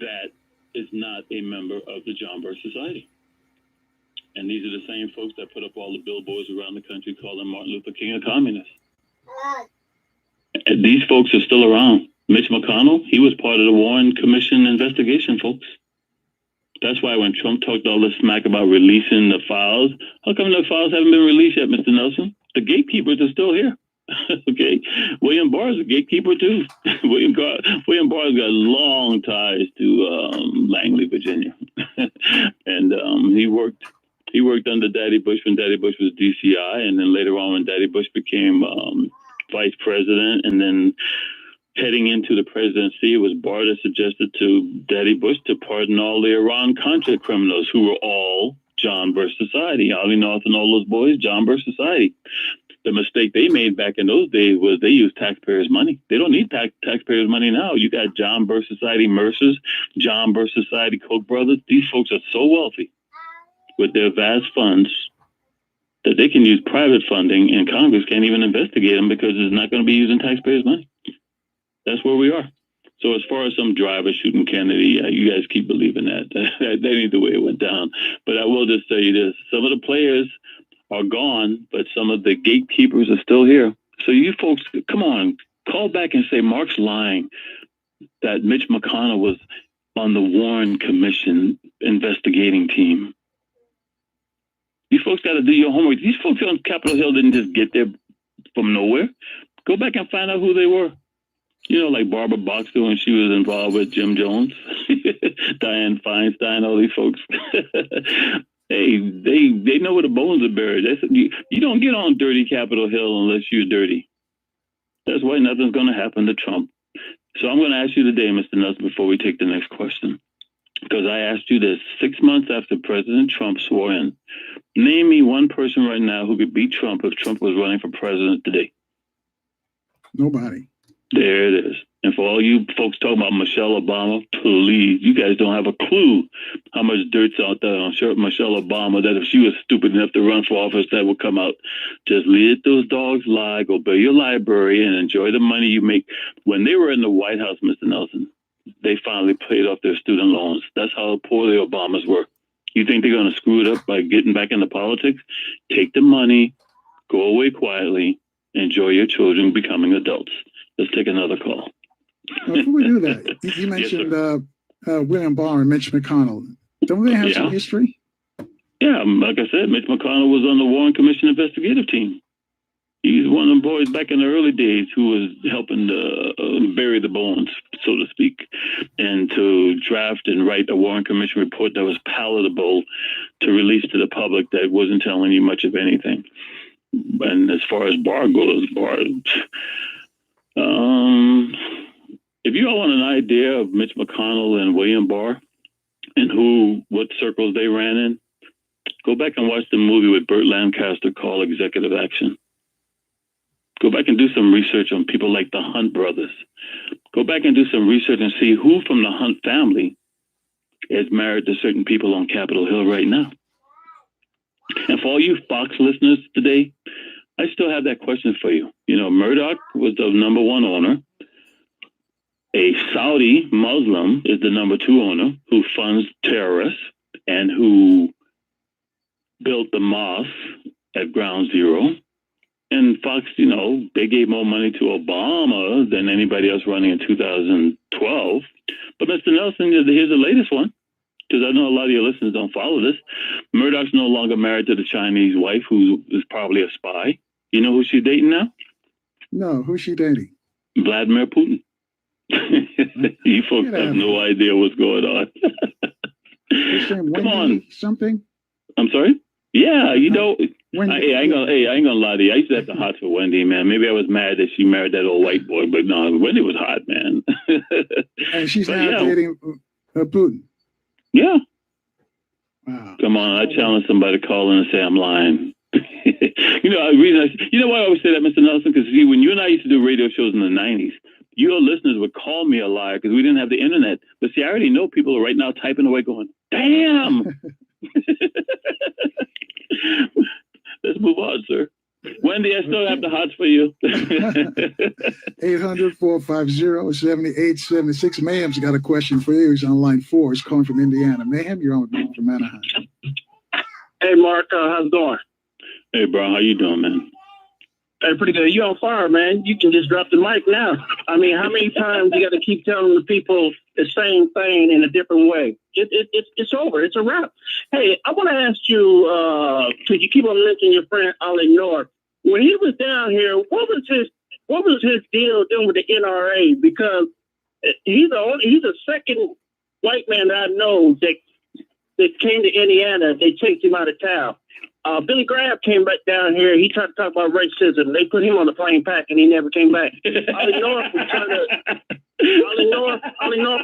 that is not a member of the John Birch Society. And these are the same folks that put up all the billboards around the country calling Martin Luther King a communist. And these folks are still around. Mitch McConnell, he was part of the Warren Commission investigation, folks. That's why when Trump talked all this smack about releasing the files, how come the files haven't been released yet, Mr. Nelson? The gatekeepers are still here. Okay. William Barr is a gatekeeper, too. William Barr's got long ties to Langley, Virginia. And he worked under Daddy Bush when Daddy Bush was DCI, and then later on when Daddy Bush became vice president, and then heading into the presidency, it was Barr that suggested to Daddy Bush to pardon all the Iran-Contra criminals who were all John Birch Society. Ollie North and all those boys, John Birch Society. The mistake they made back in those days was they used taxpayers' money. They don't need taxpayers' money now. You got John Birch Society Mercers, John Birch Society Koch brothers. These folks are so wealthy with their vast funds that they can use private funding, and Congress can't even investigate them because it's not going to be using taxpayers' money. That's where we are. So as far as some driver shooting Kennedy, you guys keep believing that. That ain't the way it went down. But I will just tell you this. Some of the players are gone, but some of the gatekeepers are still here. So you folks, come on, call back and say Mark's lying that Mitch McConnell was on the Warren Commission investigating team. You folks got to do your homework. These folks on Capitol Hill didn't just get there from nowhere. Go back and find out who they were. You know, like Barbara Boxer when she was involved with Jim Jones, Dianne Feinstein, all these folks. Hey, they know where the bones are buried. You don't get on dirty Capitol Hill unless you're dirty. That's why nothing's going to happen to Trump. So I'm going to ask you today, Mr. Nelson, before we take the next question, because I asked you this 6 months after President Trump swore in. Name me one person right now who could beat Trump if Trump was running for president today. Nobody. There it is. And for all you folks talking about Michelle Obama, please, you guys don't have a clue how much dirt's out there on Michelle Obama that if she was stupid enough to run for office, that would come out. Just let those dogs lie, go build your library, and enjoy the money you make. When they were in the White House, Mr. Nelson, they finally paid off their student loans. That's how poor the Obamas were. You think they're going to screw it up by getting back into politics? Take the money, go away quietly, enjoy your children becoming adults. Let's take another call. Before we do that, you mentioned William Barr and Mitch McConnell. Don't they have some history? Yeah, like I said, Mitch McConnell was on the Warren Commission investigative team. He's one of them boys back in the early days who was helping to bury the bones, so to speak, and to draft and write a Warren Commission report that was palatable to release to the public that wasn't telling you much of anything. And as far as Barr goes, if you all want an idea of Mitch McConnell and William Barr and what circles they ran in, go back and watch the movie with Burt Lancaster called Executive Action. Go back and do some research on people like the Hunt brothers. Go back and do some research and see who from the Hunt family is married to certain people on Capitol Hill right now. And for all you Fox listeners today, I still have that question for you. You know, Murdoch was the number one owner. A Saudi Muslim is the number two owner who funds terrorists and who built the mosque at Ground Zero. And Fox, you know, they gave more money to Obama than anybody else running in 2012. But Mr. Nelson, here's the latest one, because I know a lot of your listeners don't follow this. Murdoch's no longer married to the Chinese wife, who is probably a spy. You know who she's dating now? No, who's she dating? Vladimir Putin. You folks have no idea what's going on. Come on. Something? I'm sorry? Yeah, you know, I ain't gonna lie to you. I used to have the hots for Wendy, man. Maybe I was mad that she married that old white boy, but no, Wendy was hot, man. And she's now dating Putin. Yeah. Wow. Come on, I challenge somebody to call in and say I'm lying. You know why I always say that, Mr. Nelson? Because when you and I used to do radio shows in the 90s, your listeners would call me a liar because we didn't have the internet. But see, I already know people are right now typing away going, damn. Let's move on, sir. Wendy, I still have the hots for you. 800-450-7876. Mayhem's got a question for you. He's on line 4. He's calling from Indiana. Mayhem, you're on from Anaheim. Hey, Mark, how's it going? Hey, bro, how you doing, man? Hey, pretty good. You on fire, man. You can just drop the mic now. I mean, how many times you got to keep telling the people the same thing in a different way? It's over. It's a wrap. Hey, I want to ask you, because you keep on mentioning your friend Ollie North. When he was down here, what was his deal doing with the NRA? Because he's a second white man that I know that came to Indiana. They chased him out of town. Billy Graham came back down here. He tried to talk about racism. They put him on the plane pack, and he never came back. Ollie North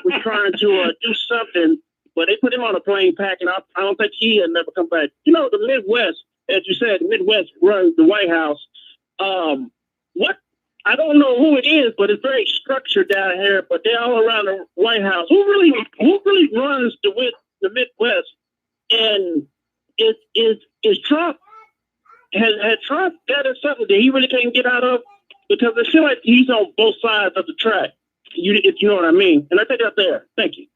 was trying to do something, but they put him on a plane pack, and I don't think he had never come back. You know, the Midwest, as you said, the Midwest runs the White House. What? I don't know who it is, but it's very structured down here. But they're all around the White House. Who really runs the Midwest? And is Trump has Trump got something that he really can't get out of? Because I feel like he's on both sides of the track. If you know what I mean. And I think that's there. Thank you.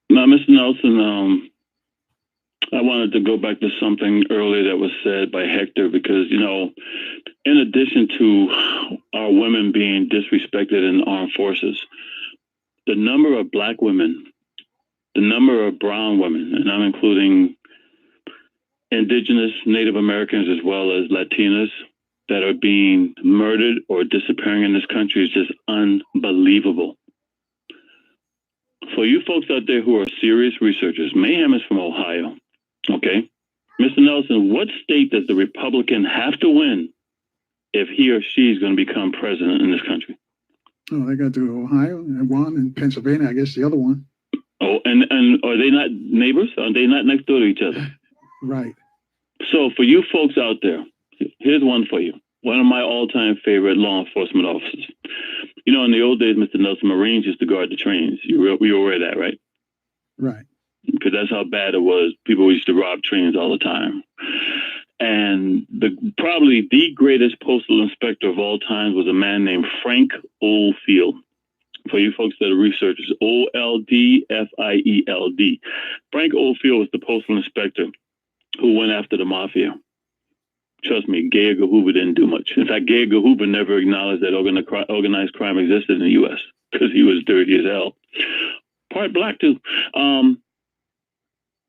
Now, Mr. Nelson, I wanted to go back to something earlier that was said by Hector, because, you know, in addition to our women being disrespected in the armed forces, the number of black women, the number of brown women, and I'm including indigenous Native Americans as well as Latinas, that are being murdered or disappearing in this country is just unbelievable. For you folks out there who are serious researchers, Mayhem is from Ohio, okay? Mr. Nelson, what state does the Republican have to win if he or she is going to become president in this country? Oh, they got to do Ohio and one, and Pennsylvania, I guess the other one. Oh, and are they not neighbors? Are they not next door to each other? Right. So for you folks out there, here's one for you. One of my all-time favorite law enforcement officers. You know, in the old days, Mr. Nelson, Marines used to guard the trains. We were aware of that, right? Right. Because that's how bad it was. People used to rob trains all the time. And probably the greatest postal inspector of all time was a man named Frank Oldfield. For you folks that are researchers, Oldfield. Frank Oldfield was the postal inspector who went after the mafia. Trust me, Gay Edgar Hoover didn't do much. In fact, Gay Edgar Hoover never acknowledged that organized crime existed in the U.S. because he was dirty as hell. Part black, too.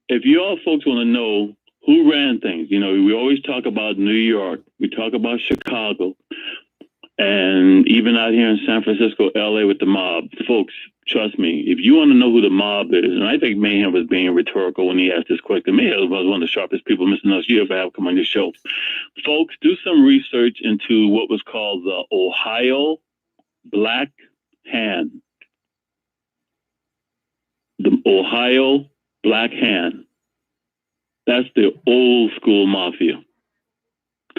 If you all folks want to know who ran things, you know, we always talk about New York. We talk about Chicago. And even out here in San Francisco, L.A. with the mob. Folks, trust me, if you want to know who the mob is, and I think Mayhem was being rhetorical when he asked this question. Mayhem was one of the sharpest people, Mr. Nelson, you ever have come on your show. Folks, do some research into what was called the Ohio Black Hand. The Ohio Black Hand. That's the old school mafia.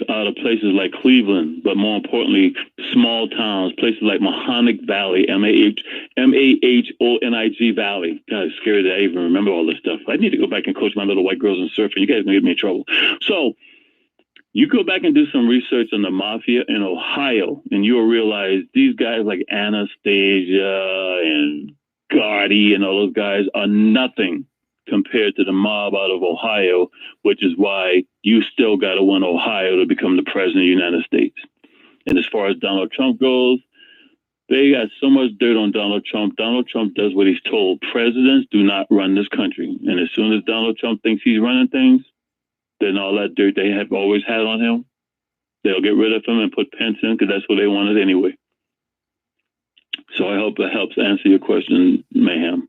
Out of places like Cleveland, but more importantly, small towns, places like Mahonic Valley, Mahonig Valley. God, it's scary that I even remember all this stuff. I need to go back and coach my little white girls in surfing. You guys are going to get me in trouble. So you go back and do some research on the mafia in Ohio, and you'll realize these guys like Anastasia and Gotti and all those guys are nothing compared to the mob out of Ohio, which is why you still got to win Ohio to become the president of the United States. And as far as Donald Trump goes, they got so much dirt on Donald Trump. Donald Trump does what he's told. Presidents do not run this country. And as soon as Donald Trump thinks he's running things, then all that dirt they have always had on him, they'll get rid of him and put Pence in because that's what they wanted anyway. So I hope that helps answer your question, Mayhem.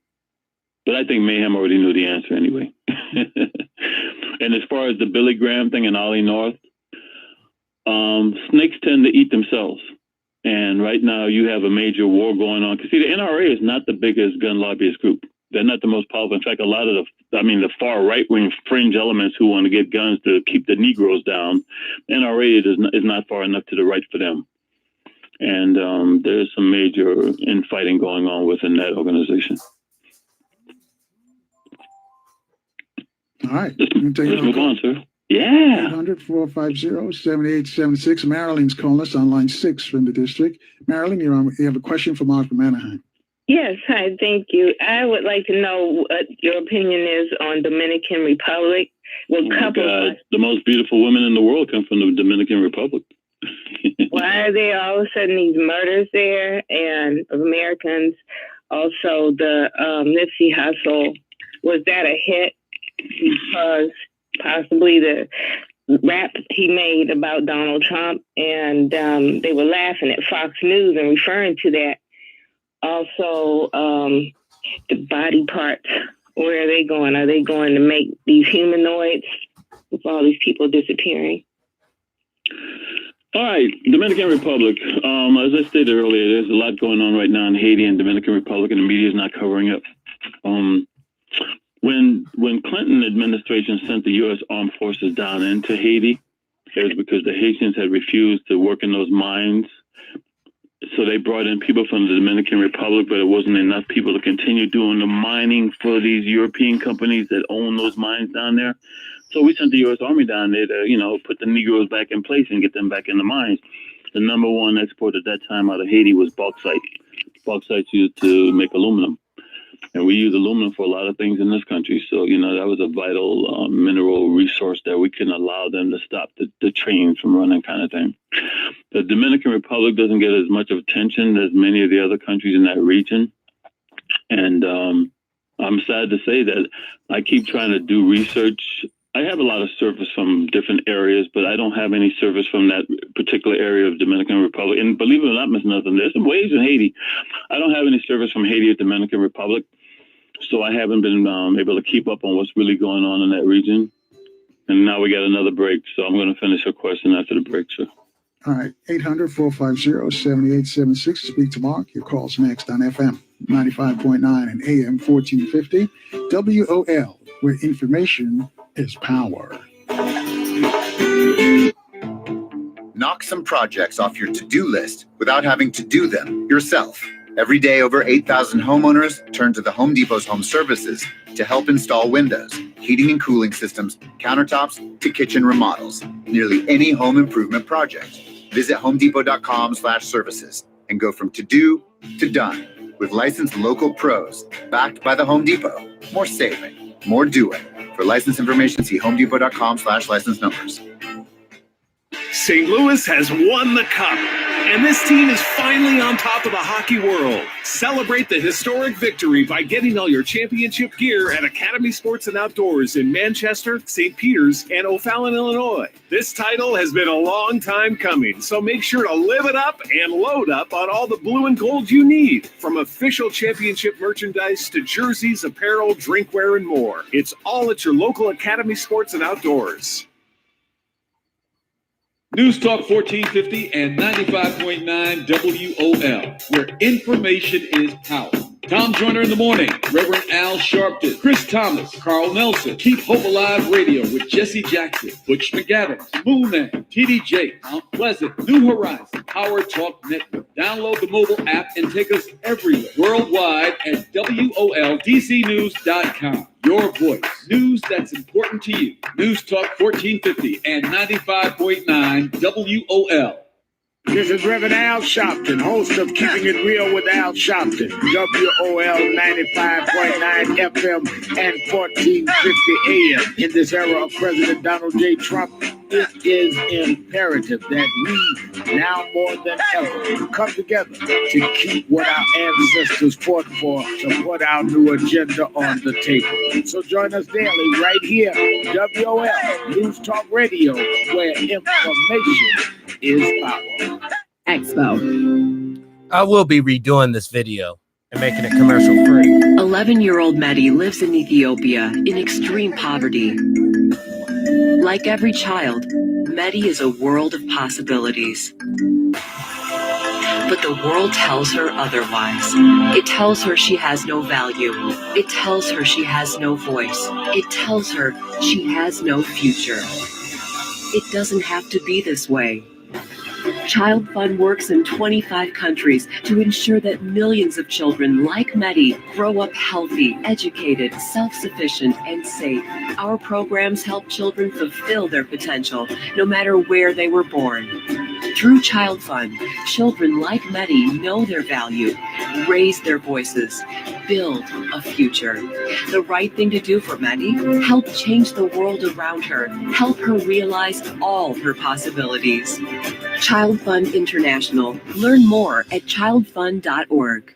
But I think Mayhem already knew the answer anyway. And as far as the Billy Graham thing and Ollie North, snakes tend to eat themselves. And right now you have a major war going on. Because see, the NRA is not the biggest gun lobbyist group. They're not the most powerful. In fact, a lot of the far right-wing fringe elements who want to get guns to keep the Negroes down, NRA is not far enough to the right for them. And there's some major infighting going on within that organization. All right. Let's move on, sir. Yeah. 800-450-7876. Marilyn's calling us on line 6 from the district. Marilyn, you have a question for Mark from Anaheim. Yes, hi, thank you. I would like to know what your opinion is on Dominican Republic. The most beautiful women in the world come from the Dominican Republic. Why are there all of a sudden these murders there and of Americans? Also, the Nipsey Hussle, was that a hit because possibly the rap he made about Donald Trump, and they were laughing at Fox News and referring to that. Also, the body parts, where are they going? Are they going to make these humanoids with all these people disappearing? All right, Dominican Republic. As I stated earlier, there's a lot going on right now in Haiti and Dominican Republic, and the media is not covering it. When Clinton administration sent the U.S. Armed Forces down into Haiti, it was because the Haitians had refused to work in those mines. So they brought in people from the Dominican Republic, but it wasn't enough people to continue doing the mining for these European companies that own those mines down there. So we sent the U.S. Army down there to, put the Negroes back in place and get them back in the mines. The number one export at that time out of Haiti was bauxite. Bauxite's used to make aluminum. And we use aluminum for a lot of things in this country. So, that was a vital mineral resource that we couldn't allow them to stop the trains from running, kind of thing. The Dominican Republic doesn't get as much attention as many of the other countries in that region. And I'm sad to say that I keep trying to do research. I have a lot of service from different areas, but I don't have any service from that particular area of Dominican Republic. And believe it or not, Ms. Nathan, there's some waves in Haiti. I don't have any service from Haiti or Dominican Republic, so I haven't been able to keep up on what's really going on in that region. And now we got another break, so I'm going to finish your question after the break, sir. All right, 800-450-7876. Speak to Mark. Your call's next on FM 95.9 and AM 1450. WOL, where information is power. Knock some projects off your to-do list without having to do them yourself. Every day, over 8,000 homeowners turn to the Home Depot's home services to help install windows, heating and cooling systems, countertops, to kitchen remodels. Nearly any home improvement project. Visit homedepot.com/services and go from to-do to done with licensed local pros backed by the Home Depot. More saving, more doing. For license information, see homedepot.com/license numbers. St. Louis has won the cup, and this team is finally on top of the hockey world. Celebrate the historic victory by getting all your championship gear at Academy Sports and Outdoors in Manchester, St. Peters, and O'Fallon, Illinois. This title has been a long time coming, so make sure to live it up and load up on all the blue and gold you need, from official championship merchandise to jerseys, apparel, drinkware, and more. It's all at your local Academy Sports and Outdoors. News Talk 1450 and 95.9 WOL, where information is power. Tom Joyner in the morning, Reverend Al Sharpton, Chris Thomas, Carl Nelson, Keep Hope Alive Radio with Jesse Jackson, Butch McAdams, Moon Man, TDJ, Mount Pleasant, New Horizon, Power Talk Network. Download the mobile app and take us everywhere, worldwide at WOLDCnews.com. Your voice, news that's important to you. News Talk 1450 and 95.9 WOL. This is Reverend Al Sharpton, host of Keeping It Real with Al Sharpton, WOL 95.9 FM and 1450 AM. In this era of President Donald J. Trump, it is imperative that we, now more than ever, come together to keep what our ancestors fought for, to put our new agenda on the table. So join us daily right here, WOL News Talk Radio, where information is power. Expo. I will be redoing this video and making it commercial free. 11-year-old Mehdi lives in Ethiopia in extreme poverty. Like every child, Mehdi is a world of possibilities. But the world tells her otherwise. It tells her she has no value. It tells her she has no voice. It tells her she has no future. It doesn't have to be this way. Child Fund works in 25 countries to ensure that millions of children like Mehdi grow up healthy, educated, self-sufficient, and safe. Our programs help children fulfill their potential, no matter where they were born. Through Child Fund, children like Mehdi know their value, raise their voices, build a future. The right thing to do for Mehdi? Help change the world around her, help her realize all her possibilities. Child Fund International. Learn more at childfund.org.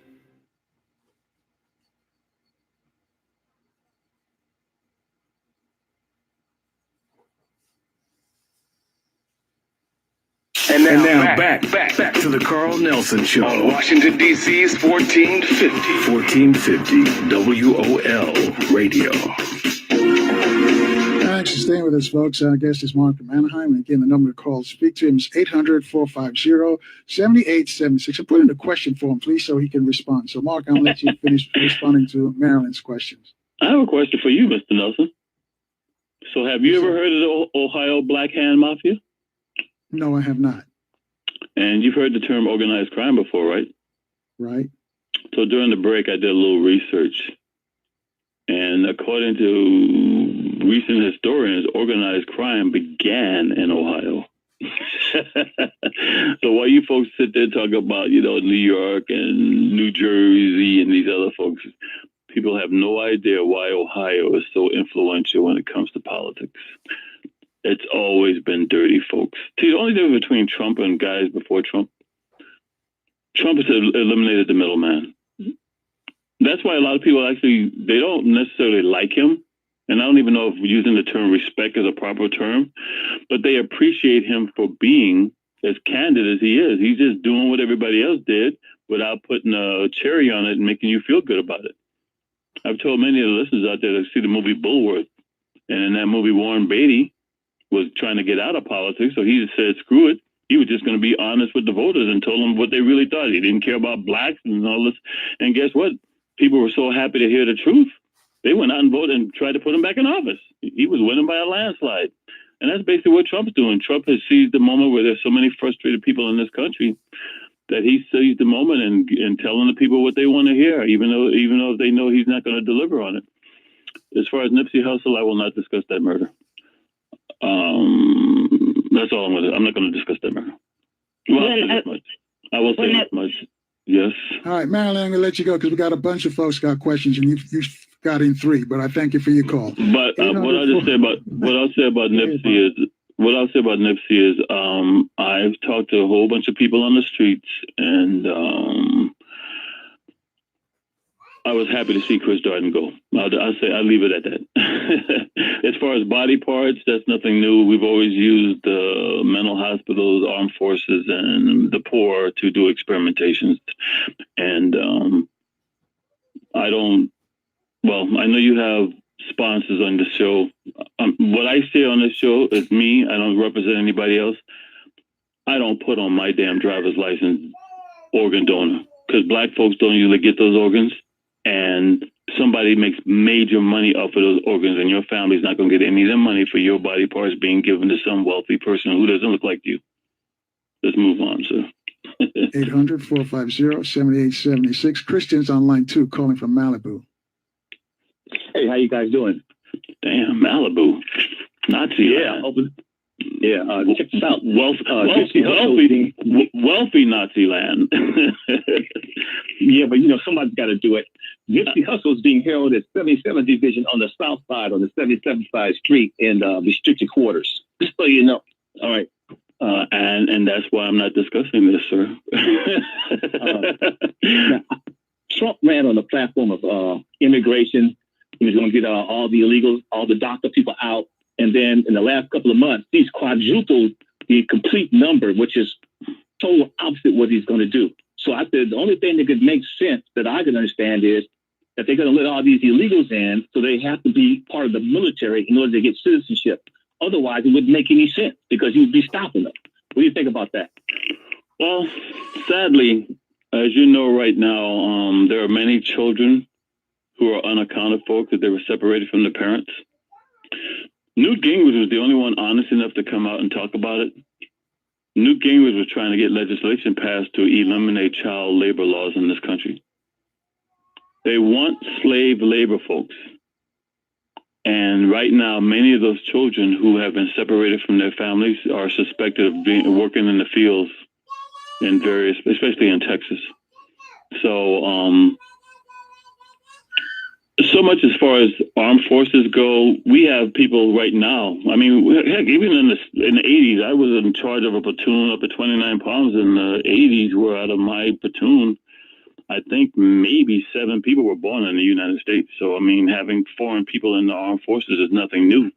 And now back to the Carl Nelson Show on Washington, D.C.'s 1450 WOL Radio. Thanks for staying with us, folks. Our guest is Mark from Anaheim. And again, the number to call to speak to him is 800-450-7876. And put in a question for him, please, so he can respond. So, Mark, I'll let you finish responding to Marilyn's questions. I have a question for you, Mr. Nelson. So have you ever heard of the Ohio Black Hand Mafia? No, I have not. And you've heard the term organized crime before, right? Right. So during the break, I did a little research. And according to recent historians, organized crime began in Ohio. So while you folks sit there and talk about, New York and New Jersey and these other folks, people have no idea why Ohio is so influential when it comes to politics. It's always been dirty folks. See, the only difference between Trump and guys before Trump has eliminated the middleman. That's why a lot of people actually, they don't necessarily like him. And I don't even know if using the term respect is a proper term, but they appreciate him for being as candid as he is. He's just doing what everybody else did without putting a cherry on it and making you feel good about it. I've told many of the listeners out there to see the movie Bulworth. And in that movie, Warren Beatty was trying to get out of politics, so he just said, screw it. He was just going to be honest with the voters and told them what they really thought. He didn't care about blacks and all this. And guess what? People were so happy to hear the truth. They went out and voted and tried to put him back in office. He was winning by a landslide. And that's basically what Trump's doing. Trump has seized the moment where there's so many frustrated people in this country that he seized the moment and telling the people what they want to hear, even though they know he's not going to deliver on it. As far as Nipsey Hussle, I will not discuss that murder. That's all I'm not going to discuss that murder. Well, I will say this much. Yes. All right, Marilyn, I'm going to let you go because we got a bunch of folks got questions, and you've got in three. But I thank you for your call. But what I'll say about Nipsey is, I've talked to a whole bunch of people on the streets, and I was happy to see Chris Darden go. I'll leave it at that. As far as body parts, that's nothing new. We've always used mental hospitals, armed forces, and the poor to do experimentations. And I know you have sponsors on the show. What I say on this show is me. I don't represent anybody else. I don't put on my damn driver's license organ donor because black folks don't usually get those organs. And somebody makes major money off of those organs, and your family's not going to get any of the money for your body parts being given to some wealthy person who doesn't look like you. Let's move on, sir. 800-450-7876. Christian's on line 2, calling from Malibu. Hey, how you guys doing? Damn, Malibu. Nazi. Yeah. Check this out. Wealthy Nazi land. Yeah, but somebody's got to do it. Nipsey Hussle is being held at 77th Division on the south side, on the 77th side street in restricted quarters. Just so you know. All right. And that's why I'm not discussing this, sir. Trump ran on the platform of immigration. He was going to get all the illegals, all the DACA people out. And then in the last couple of months, he's quadrupled the complete number, which is total opposite what he's going to do. So I said the only thing that could make sense that I can understand is that they're going to let all these illegals in, so they have to be part of the military in order to get citizenship. Otherwise, it wouldn't make any sense because you would be stopping them. What do you think about that? Well, sadly, as you know right now, there are many children who are unaccounted for because they were separated from their parents. Newt Gingrich was the only one honest enough to come out and talk about it. Newt Gingrich was trying to get legislation passed to eliminate child labor laws in this country. They want slave labor, folks. And right now, many of those children who have been separated from their families are suspected of working in the fields in various, especially in Texas. So, so much as far as armed forces go, we have people right now. I mean, heck, even in the 80s, I was in charge of a platoon up at 29 Palms in the 80s, where out of my platoon, I think maybe 7 people were born in the United States. So, I mean, having foreign people in the armed forces is nothing new.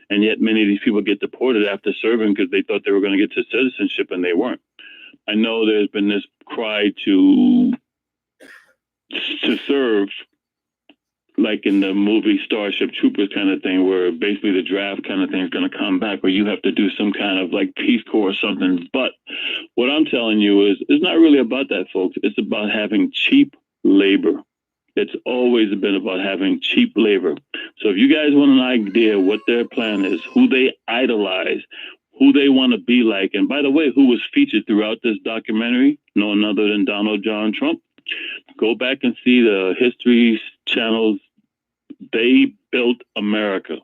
And yet many of these people get deported after serving because they thought they were going to get to citizenship and they weren't. I know there's been this cry to serve, like in the movie Starship Troopers kind of thing, where basically the draft kind of thing is going to come back, where you have to do some kind of like Peace Corps or something. But what I'm telling you is, it's not really about that, folks. It's about having cheap labor. It's always been about having cheap labor. So if you guys want an idea what their plan is, who they idolize, who they want to be like, and by the way, who was featured throughout this documentary, no one other than Donald John Trump, go back and see the History Channel's They Built America,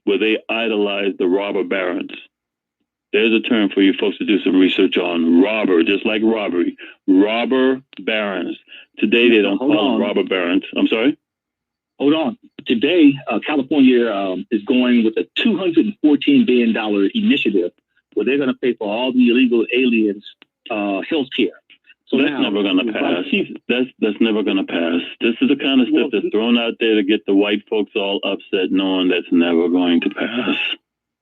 where they idolized the robber barons. There's a term for you folks to do some research on. Robber, just like robbery. Robber barons. Today, they don't call them robber barons. I'm sorry? Hold on. Today, California is going with a $214 billion initiative where they're going to pay for all the illegal aliens' health care. So that's never going to pass. That's never going to pass. This is the kind of stuff that's thrown out there to get the white folks all upset, knowing that's never going to pass.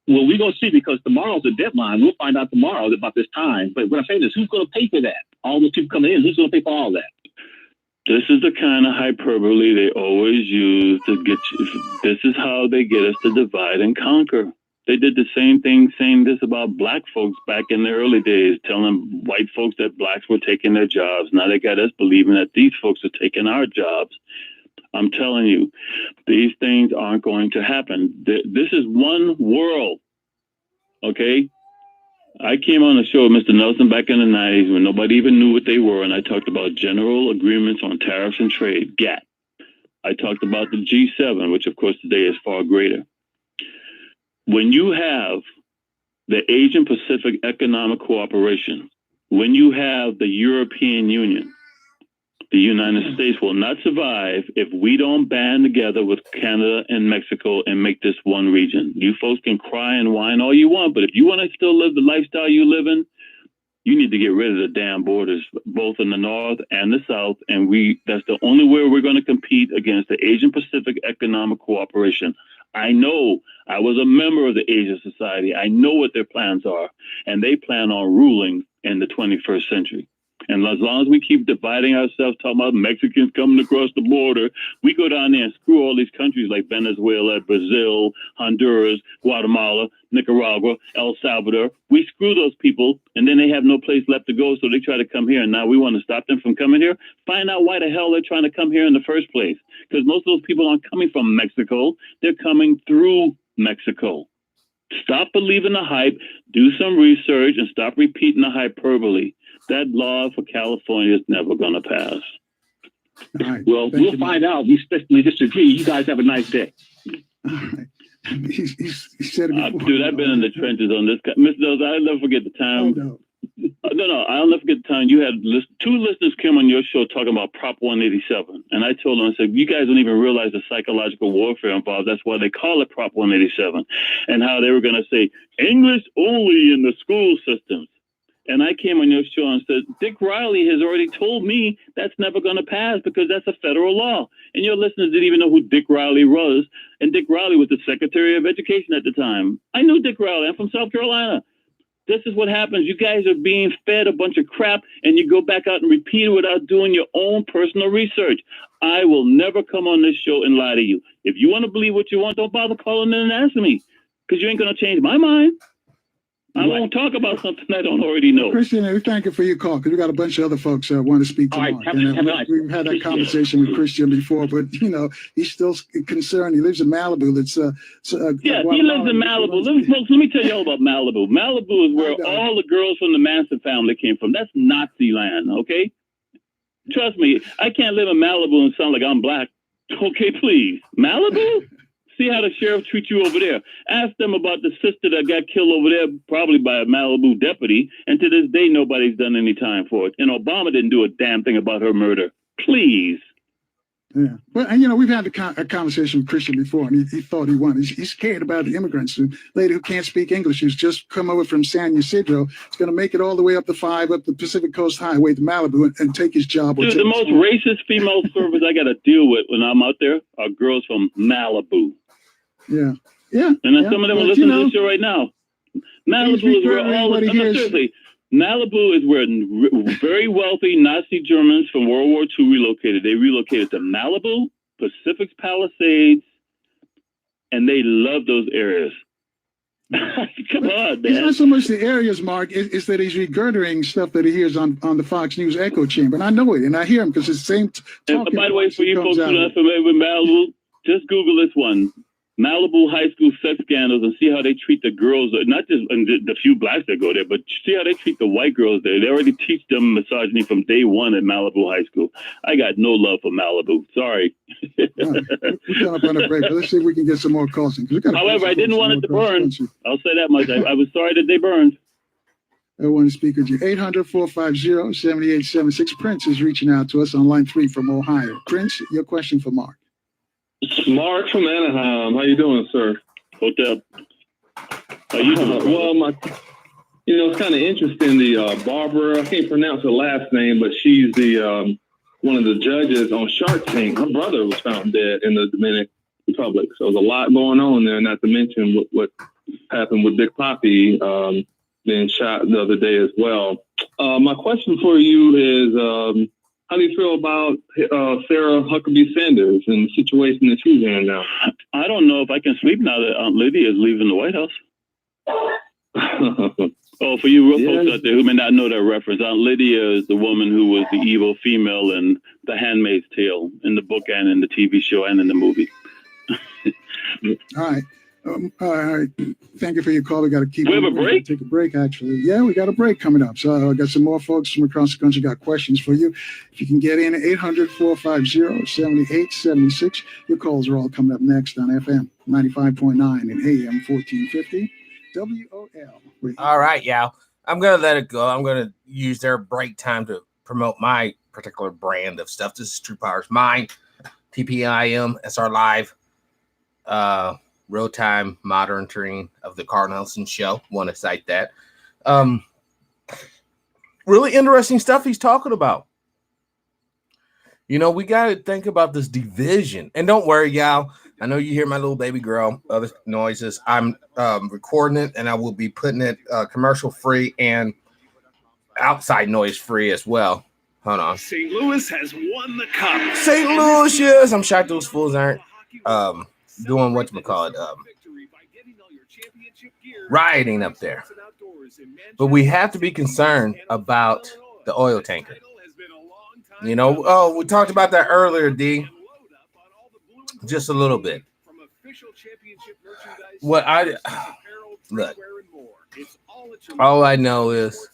Well, we're going to see, because tomorrow's the deadline. We'll find out tomorrow about this time. But what I'm saying is, who's going to pay for that? All those people coming in, who's going to pay for all that? This is the kind of hyperbole they always use to get you. This is how they get us to divide and conquer. They did the same thing saying this about black folks back in the early days, telling white folks that blacks were taking their jobs. Now they got us believing that these folks are taking our jobs. I'm telling you, these things aren't going to happen. This is one world, okay? I came on the show with Mr. Nelson back in the 90s when nobody even knew what they were, and I talked about General Agreements on Tariffs and Trade, GATT. I talked about the G7, which of course today is far greater. When you have the Asian Pacific Economic Cooperation, when you have the European Union, the United States will not survive if we don't band together with Canada and Mexico and make this one region. You folks can cry and whine all you want, but if you want to still live the lifestyle you live in, you need to get rid of the damn borders, both in the North and the South. And that's the only way we're going to compete against the Asian Pacific Economic Cooperation. I know, I was a member of the Asia Society. I know what their plans are, and they plan on ruling in the 21st century. And as long as we keep dividing ourselves, talking about Mexicans coming across the border, we go down there and screw all these countries like Venezuela, Brazil, Honduras, Guatemala, Nicaragua, El Salvador. We screw those people, and then they have no place left to go, so they try to come here, and now we want to stop them from coming here. Find out why the hell they're trying to come here in the first place, because most of those people aren't coming from Mexico. They're coming through Mexico. Stop believing the hype, do some research, and stop repeating the hyperbole. That law for California is never going to pass. Right. Well, we'll find out. We especially disagree. You guys have a nice day. All right. He said it before. Dude, I've been in the trenches on this. Mr. Dose, I'll never forget the time. No, I'll never forget the time you had 2 listeners came on your show talking about Prop 187. And I told them, I said, you guys don't even realize the psychological warfare involved. That's why they call it Prop 187. And how they were going to say English only in the school systems. And I came on your show and said, Dick Riley has already told me that's never going to pass because that's a federal law. And your listeners didn't even know who Dick Riley was. And Dick Riley was the Secretary of Education at the time. I knew Dick Riley. I'm from South Carolina. This is what happens. You guys are being fed a bunch of crap, and you go back out and repeat it without doing your own personal research. I will never come on this show and lie to you. If you want to believe what you want, don't bother calling in and asking me, because you ain't going to change my mind. I won't talk about something I don't already know. Christian, we thank you for your call because we got a bunch of other folks that want to speak to All right, Mark. have And a nice- we've had that conversation with Christian before, but he's still concerned. He lives in Malibu. That's yeah, he lives in Malibu. Folks, let me tell you all about Malibu. Malibu is where all the girls from the Manson family came from. That's Nazi land, okay? Trust me, I can't live in Malibu and sound like I'm black. Okay, please. Malibu? See how the sheriff treats you over there. Ask them about the sister that got killed over there, probably by a Malibu deputy. And to this day, nobody's done any time for it. And Obama didn't do a damn thing about her murder. Please. Yeah. Well, and we've had a conversation with Christian before, and he thought he won. He's scared about the immigrants. The lady who can't speak English, who's just come over from San Ysidro, is going to make it all the way up the 5, up the Pacific Coast Highway to Malibu and take his job. Dude, the most racist female service I got to deal with when I'm out there are girls from Malibu. Yeah. And then some of them are listening to this show right now. Malibu is where all the seriously. Malibu is where very wealthy Nazi Germans from World War II relocated. They relocated to Malibu, Pacific Palisades, and they love those areas. Come on, man. It's not so much the areas, Mark. It's that he's regurgitating stuff that he hears on the Fox News echo chamber. And I know it, and I hear him because it's the same And by the way, for you folks who are not familiar with Malibu, just Google this one. Malibu high school sex scandals and see how they treat the girls, not just the few blacks that go there, but see how they treat the white girls there. They already teach them misogyny from day one at Malibu high school. I got no love for Malibu. Sorry. We're coming up on a break, but let's see if we can get some more calls in. However, I didn't want it to burn. I'll say that much. I was sorry that they burned. I want to speak with you. 800-450-7876. Prince is reaching out to us on line 3 from Ohio. Prince, your question for Mark. Mark from Anaheim. How you doing, sir? What's up? How you doing? Well, it's kind of interesting. The Barbara, I can't pronounce her last name, but she's the one of the judges on Shark Tank. Her brother was found dead in the Dominican Republic. So there's a lot going on there, not to mention what happened with Big Papi being shot the other day as well. My question for you is, how do you feel about Sarah Huckabee Sanders and the situation that she's in now? I don't know if I can sleep now that Aunt Lydia is leaving the White House. Oh, for you folks out there who may not know that reference, Aunt Lydia is the woman who was the evil female in The Handmaid's Tale, in the book and in the TV show and in the movie. All right. All right. Thank you for your call. We got to keep. We have a break? Take a break, actually. Yeah, we got a break coming up. So I got some more folks from across the country got questions for you. If you can get in, 800-450-7876. Your calls are all coming up next on FM 95.9 and AM 1450. WOL. All right, y'all. I'm going to let it go. I'm going to use their break time to promote my particular brand of stuff. This is True Power's Mine, TPIM, SR Live, real-time monitoring of the Carl Nelson Show. Want to cite that. Really interesting stuff he's talking about. We got to think about this division. And don't worry, y'all. I know you hear my little baby girl, other noises. I'm recording it, and I will be putting it commercial-free and outside noise-free as well. Hold on. St. Louis has won the cup. St. Louis, yes. I'm shocked those fools aren't doing whatchamacallit, rioting up there. But we have to be concerned about the oil tanker. We talked about that earlier, D. Just a little bit. Look, all I know is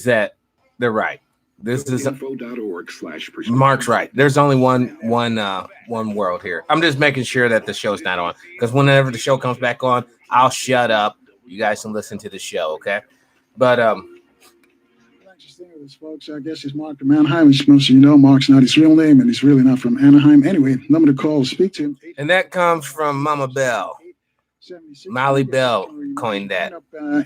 that they're right. This is Mark's right. There's only one world here. I'm just making sure that the show's not on, because whenever the show comes back on, I'll shut up. You guys can listen to the show, okay? But folks, I guess he's Mark from Anaheim. As most of you know, Mark's not his real name, and he's really not from Anaheim. Anyway, number to call to speak to him. And that comes from Mama Bell. Molly Bell coined that.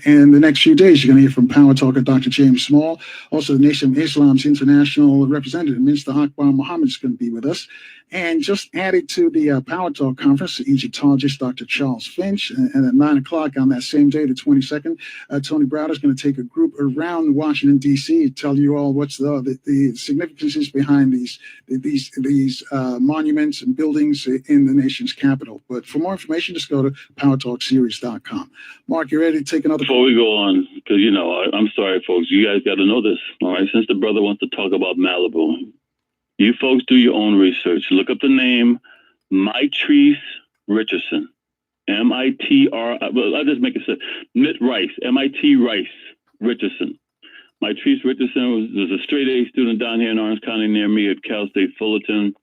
In the next few days, you're going to hear from Power Talker Dr. James Small. Also, the Nation of Islam's international representative, Mr. Akbar Muhammad, is going to be with us. And just added to the Power Talk conference, the Egyptologist Dr. Charles Finch. And at 9 o'clock on that same day, the 22nd, Tony Browder is going to take a group around Washington, D.C., tell you all what's the significances behind these monuments and buildings in the nation's capital. But for more information, just go to powertalkseries.com. Mark, you ready to take another Before we go on, because, I'm sorry, folks, you guys got to know this, all right? Since the brother wants to talk about Malibu, you folks do your own research. Look up the name Mitrice Richardson. M-I-T-R, well, I'll just make it say Rice, M-I-T Rice Richardson. Mitrice Richardson was a straight A student down here in Orange County near me at Cal State Fullerton.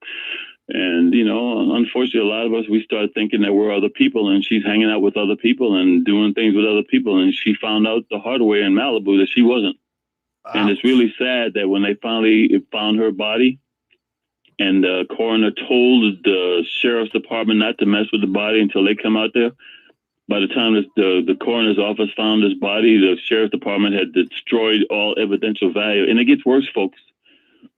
And, unfortunately, a lot of us, we start thinking that we're other people, and she's hanging out with other people and doing things with other people. And she found out the hard way in Malibu that she wasn't. Wow. And it's really sad that when they finally found her body and the coroner told the sheriff's department not to mess with the body until they come out there, by the time the coroner's office found this body, the sheriff's department had destroyed all evidential value. And it gets worse, folks.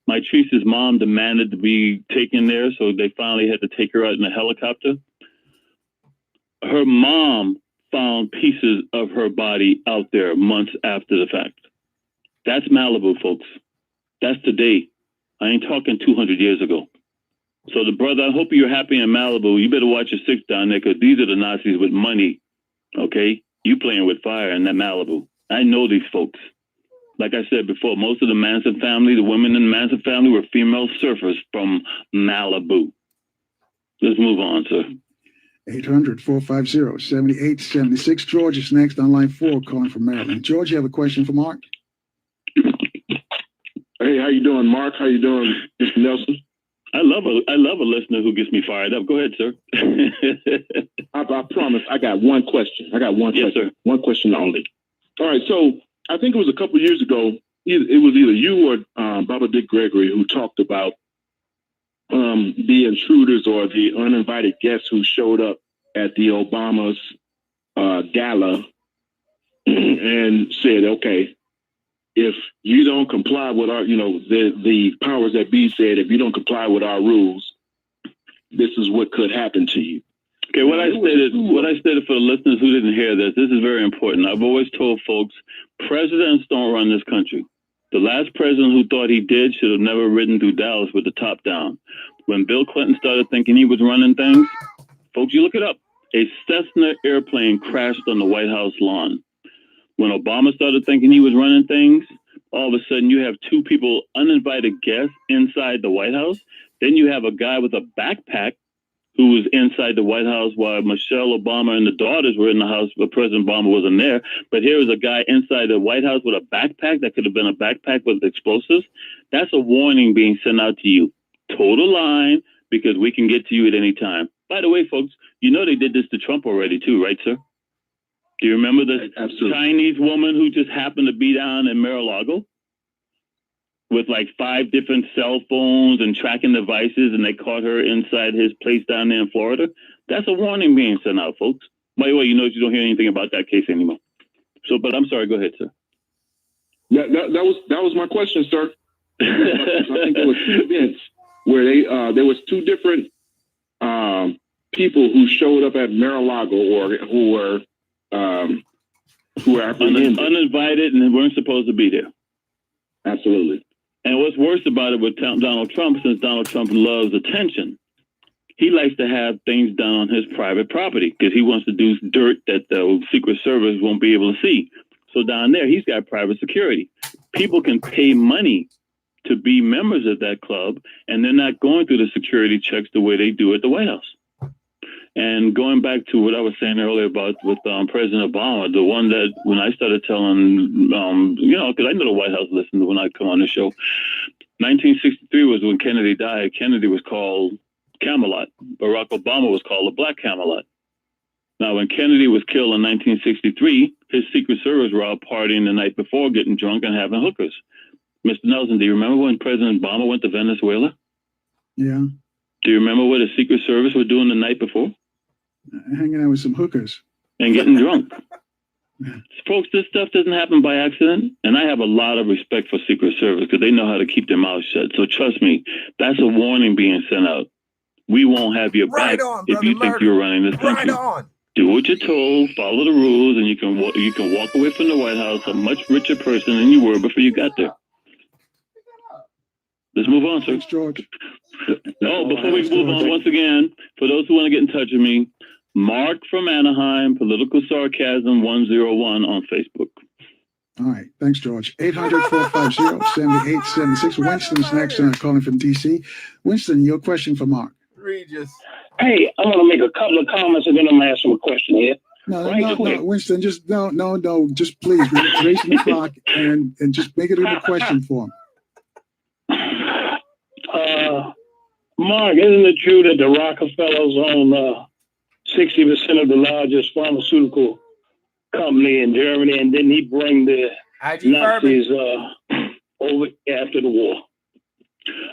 Mitrice's mom demanded to be taken there, so they finally had to take her out in a helicopter. Her mom found pieces of her body out there months after the fact. That's Malibu, folks. That's today. I ain't talking 200 years ago. So the brother, I hope you're happy in Malibu. You better watch your six down there, because these are the Nazis with money, okay? You playing with fire in that Malibu. I know these folks. Like I said before, most of the Manson family, the women in the Manson family were female surfers from Malibu. Let's move on, sir. 800-450-7876. George is next on line 4, calling from Maryland. George, you have a question for Mark? Hey, how you doing, Mark? How you doing, Mr. Nelson? I love a listener who gets me fired up. Go ahead, sir. I promise. I got one question. Yes, sir. One question only. All right. So I think it was a couple of years ago. It was either you or Baba Dick Gregory who talked about the intruders or the uninvited guests who showed up at the Obama's gala and said, okay, if you don't comply with our, the powers that be said, if you don't comply with our rules, this is what could happen to you. Okay, what I stated for the listeners who didn't hear this is very important. I've always told folks, presidents don't run this country. The last president who thought he did should have never ridden through Dallas with the top down. When Bill Clinton started thinking he was running things, folks, you look it up. A Cessna airplane crashed on the White House lawn. When Obama started thinking he was running things, all of a sudden you have two people, uninvited guests, inside the White House. Then you have a guy with a backpack who was inside the White House while Michelle Obama and the daughters were in the house, but President Obama wasn't there. But here was a guy inside the White House with a backpack that could have been a backpack with explosives. That's a warning being sent out to you. Toe the line, because we can get to you at any time. By the way, folks, they did this to Trump already too, right, sir? Do you remember this Chinese woman who just happened to be down in Mar-a-Lago with like 5 different cell phones and tracking devices, and they caught her inside his place down there in Florida? That's a warning being sent out, folks. By the way, you don't hear anything about that case anymore. So, but I'm sorry. Go ahead, sir. That was my question, sir. I think there was 2 events where there was 2 different people who showed up at Mar-a-Lago or who were uninvited and weren't supposed to be there. Absolutely. And what's worse about it with Donald Trump, since Donald Trump loves attention, he likes to have things done on his private property because he wants to do dirt that the Secret Service won't be able to see. So down there, he's got private security. People can pay money to be members of that club, and they're not going through the security checks the way they do at the White House. And going back to what I was saying earlier about with President Obama, the one that when I started telling, because I know the White House listened when I come on the show, 1963 was when Kennedy died. Kennedy was called Camelot. Barack Obama was called the Black Camelot. Now, when Kennedy was killed in 1963, his Secret Service were out partying the night before, getting drunk and having hookers. Mr. Nelson, do you remember when President Obama went to Venezuela? Yeah. Do you remember what the Secret Service were doing the night before? Hanging out with some hookers. And getting drunk. Folks, this stuff doesn't happen by accident. And I have a lot of respect for Secret Service because they know how to keep their mouths shut. So trust me, that's a warning being sent out. We won't have your back if you think you're running this country. Do what you're told, follow the rules, and you can walk away from the White House a much richer person than you were before you got there. Let's move on, sir. Thanks, George. Before we move on, once again, for those who want to get in touch with me, Mark from Anaheim, Political Sarcasm 101 on Facebook. All right. Thanks, George. 800-450-7876. Winston's next, calling from D.C. Winston, your question for Mark. Regis. Hey, I want to make a couple of comments and then I'm going to ask him a question here. No, Winston, just no. Just please race the clock and just make it a question for him. Mark, isn't it true that the Rockefellers own 60% of the largest pharmaceutical company in Germany, and didn't he bring the Nazis over after the war?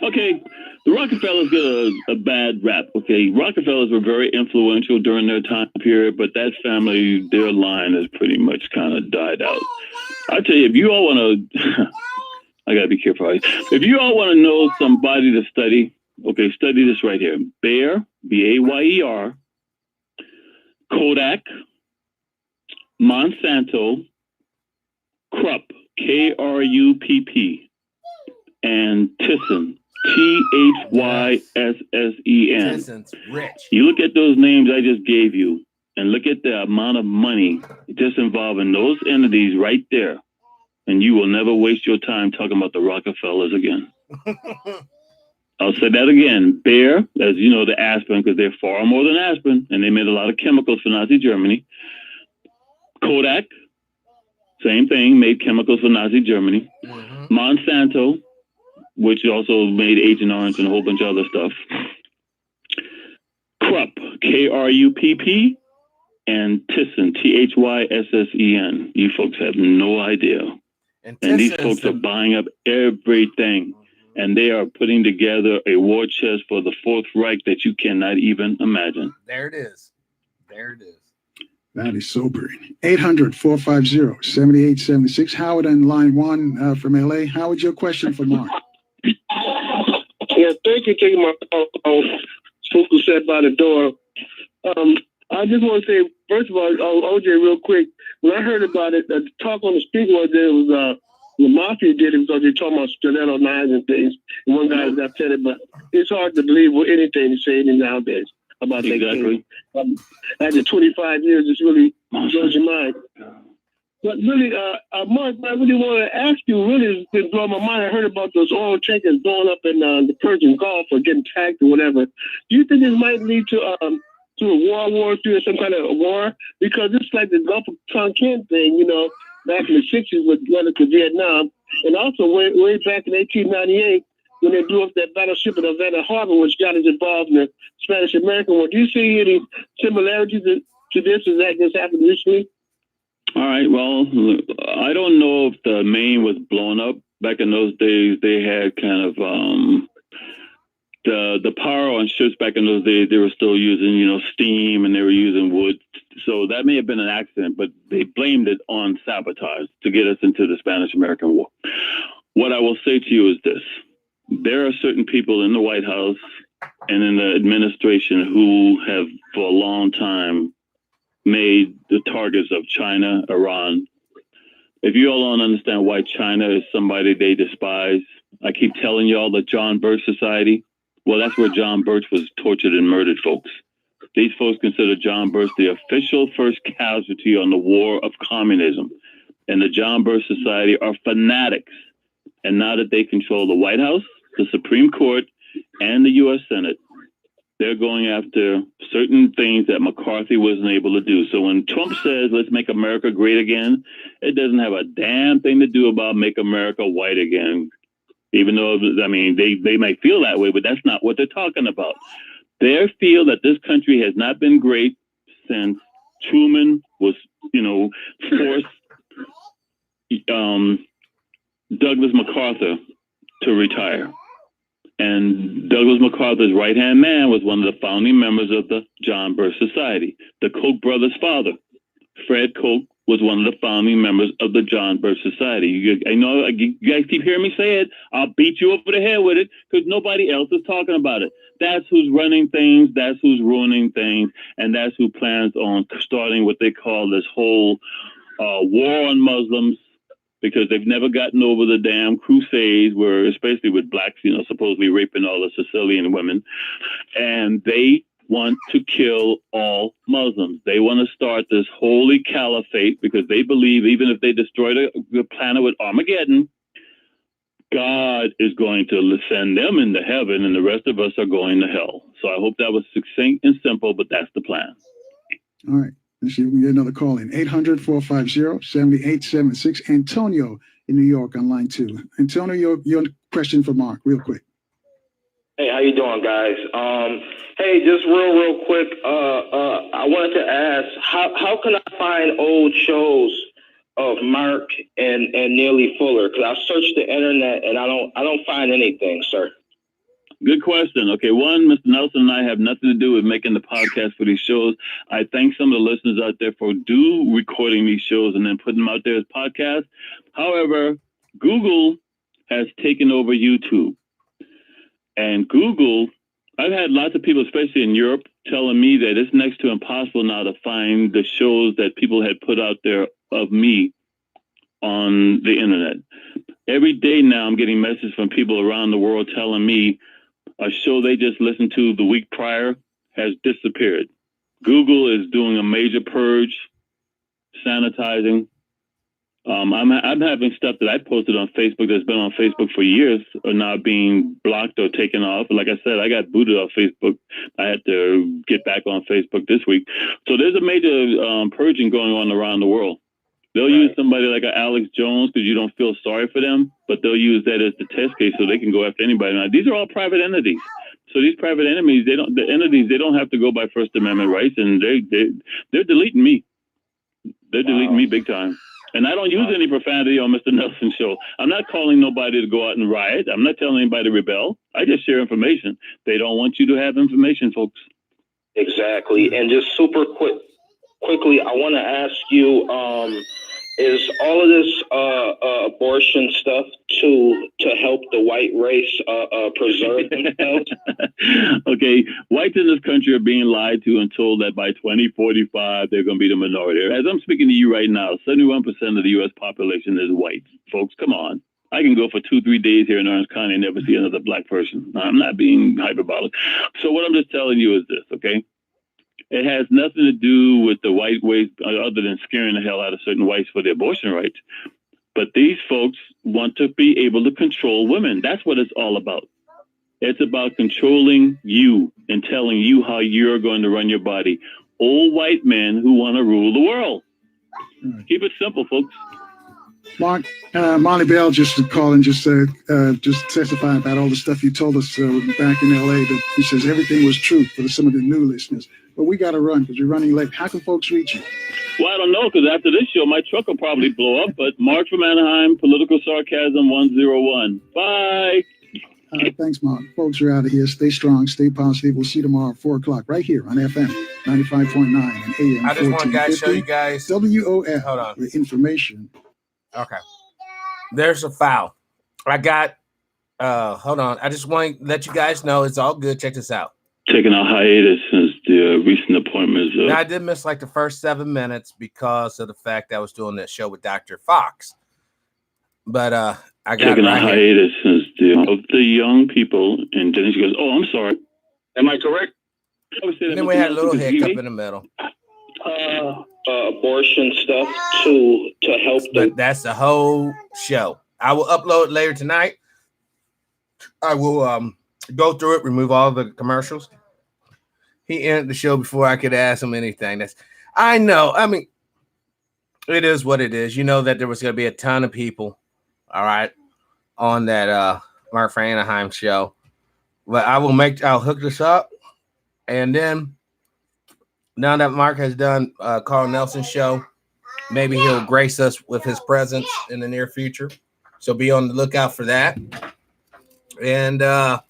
Okay, the Rockefellers get a bad rap. Okay, Rockefellers were very influential during their time period, but that family, their line has pretty much kind of died out. I tell you, if you all want to, I gotta be careful. If you all want to know somebody to study, okay, study this right here: Bayer, Bayer, Kodak, Monsanto, Krupp, Krupp, and Thyssen, Thyssen. Thyssen's rich. You look at those names I just gave you, and look at the amount of money just involving those entities right there, and you will never waste your time talking about the Rockefellers again. I'll say that again. Bayer, as you know, the aspirin, because they're far more than aspirin, and they made a lot of chemicals for Nazi Germany. Kodak, same thing, made chemicals for Nazi Germany. Mm-hmm. Monsanto, which also made Agent Orange and a whole bunch of other stuff. Krupp, Krupp, and Thyssen, Thyssen. You folks have no idea. And these folks are buying up everything. And they are putting together a war chest for the Fourth Reich that you cannot even imagine. There it is. That is sobering. 800-450-7876. Howard on line one from LA. Howard, your question for Mark. Yeah, thank you for taking my call. Spook was said by the door. I just want to say, first of all, OJ, real quick, when I heard about it, the talk on the street was there was the mafia did it because they're talking about stiletto knives and things. And one guy was upset, but it's hard to believe anything they say nowadays about that case. After 25 years, it's really blows your mind. But really, Mark, I really want to ask you, really, it's been blowing my mind. I heard about those oil tankers blowing up in the Persian Gulf or getting tagged or whatever. Do you think this might lead to a World War III or some kind of war? Because it's like the Gulf of Tonkin thing, you know, back in the 60s with relative to Vietnam. And also way back in 1898, when they blew up that battleship in Havana Harbor, which got us involved in the Spanish-American War. Do you see any similarities to this as that just happened recently? All right. Well, I don't know if the Maine was blown up. Back in those days, they had kind of the power on ships back in those days. They were still using, steam, and they were using wood. So that may have been an accident, but they blamed it on sabotage to get us into the Spanish-American War. What I will say to you is this. There are certain people in the White House and in the administration who have, for a long time, made the targets of China, Iran. If you all don't understand why China is somebody they despise, I keep telling y'all the John Birch Society. Well, that's where John Birch was tortured and murdered, folks. These folks consider John Birch the official first casualty on the war of communism. And the John Birch Society are fanatics. And now that they control the White House, the Supreme Court, and the U.S. Senate, they're going after certain things that McCarthy wasn't able to do. So when Trump says, let's make America great again, it doesn't have a damn thing to do about make America white again. Even though, they might feel that way, but that's not what they're talking about. They feel that this country has not been great since Truman was, forced Douglas MacArthur to retire. And Douglas MacArthur's right-hand man was one of the founding members of the John Birch Society. The Koch brothers' father, Fred Koch, was one of the founding members of the John Birch Society. I know you guys keep hearing me say it. I'll beat you over the head with it because nobody else is talking about it. That's who's running things. That's who's ruining things. And that's who plans on starting what they call this whole war on Muslims, because they've never gotten over the damn crusades where, especially with blacks, supposedly raping all the Sicilian women. And they want to kill all Muslims. They want to start this holy caliphate because they believe even if they destroy the planet with Armageddon, God is going to send them into heaven and the rest of us are going to hell. So I hope that was succinct and simple, but that's the plan. All right. Let's see if we can get another call in. 800-450-7876. Antonio in New York on line 2. Antonio, your question for Mark, real quick. Hey, how you doing, guys? Hey, just real quick. I wanted to ask, how can I find old shows of Mark and Neely Fuller? Because I searched the internet and I don't find anything, sir. Good question. Okay, one, Mr. Nelson and I have nothing to do with making the podcast for these shows. I thank some of the listeners out there for recording these shows and then putting them out there as podcasts. However, Google has taken over YouTube. And Google, I've had lots of people, especially in Europe, telling me that it's next to impossible now to find the shows that people had put out there of me on the internet. Every day now I'm getting messages from people around the world telling me a show they just listened to the week prior has disappeared. Google is doing a major purge, sanitizing. I'm having stuff that I posted on Facebook that's been on Facebook for years are now being blocked or taken off. Like I said, I got booted off Facebook. I had to get back on Facebook this week. So there's a major purging going on around the world. They'll use somebody like Alex Jones because you don't feel sorry for them, but they'll use that as the test case so they can go after anybody. Now, these are all private entities. So these private entities, they don't have to go by First Amendment rights, and they're deleting me. They're deleting me big time. And I don't use any profanity on Mr. Nelson's show. I'm not calling nobody to go out and riot. I'm not telling anybody to rebel. I just share information. They don't want you to have information, folks. Exactly. And just super quickly, I want to ask you, is all of this abortion stuff to help the white race preserve themselves? Okay, whites in this country are being lied to and told that by 2045 they're going to be the minority. As I'm speaking to you right now, 71% of the U.S. population is white. Folks, come on. I can go for 2-3 days here in Orange County and never see another black person. I'm not being hyperbolic. So what I'm just telling you is this, okay? It has nothing to do with the white ways other than scaring the hell out of certain whites for their abortion rights. But these folks want to be able to control women. That's what it's all about. It's about controlling you and telling you how you're going to run your body. Old white men who want to rule the world. Keep it simple, folks. Mark, Molly Bell just called and just testify about all the stuff you told us back in L.A. That he says everything was true for some of the new listeners. But we got to run because you're running late. How can folks reach you? Well, I don't know, because after this show, my truck will probably blow up. But Mark from Anaheim, Political Sarcasm 101. Bye. Thanks, Mark. Folks are out of here. Stay strong. Stay positive. We'll see you tomorrow at 4 o'clock right here on FM 95.9 and AM. I just want to show you guys. WOF. Hold on. With information. Okay. There's a foul. I got, hold on. I just want to let you guys know it's all good. Check this out. Taking a hiatus since the recent appointments. Now, I did miss like the first 7 minutes because of the fact that I was doing that show with Dr. Fox. But I got taking a hiatus since the young people. And then she goes, "Oh, I'm sorry. Am I correct?" And then we had a little hiccup in the middle. Abortion stuff to help them. But that's the whole show. I will upload it later tonight. I will go through it, remove all the commercials. He ended the show before I could ask him anything. I know. I mean, it is what it is. You know that there was going to be a ton of people, all right, on that Mark from Anaheim show. But I'll hook this up, and then now that Mark has done Carl Nelson's show, maybe he'll grace us with his presence in the near future. So be on the lookout for that. And other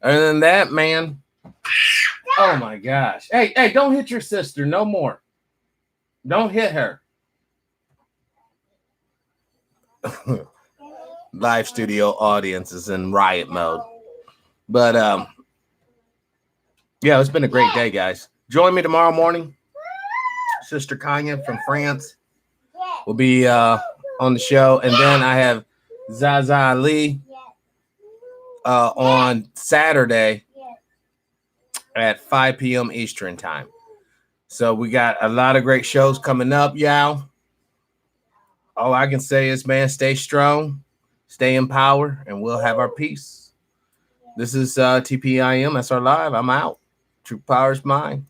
than that, man, oh my gosh. Hey, don't hit your sister no more. Don't hit her. Live studio audience is in riot mode. But yeah, it's been a great day, guys. Join me tomorrow morning. Sister Kanya from France will be on the show. And then I have Zaza Ali on Saturday. at 5 p.m. Eastern time. So we got a lot of great shows coming up, y'all. All I can say is, man, stay strong, stay in power, and we'll have our peace. This is TPIM. That's our live. I'm out. True power is mine.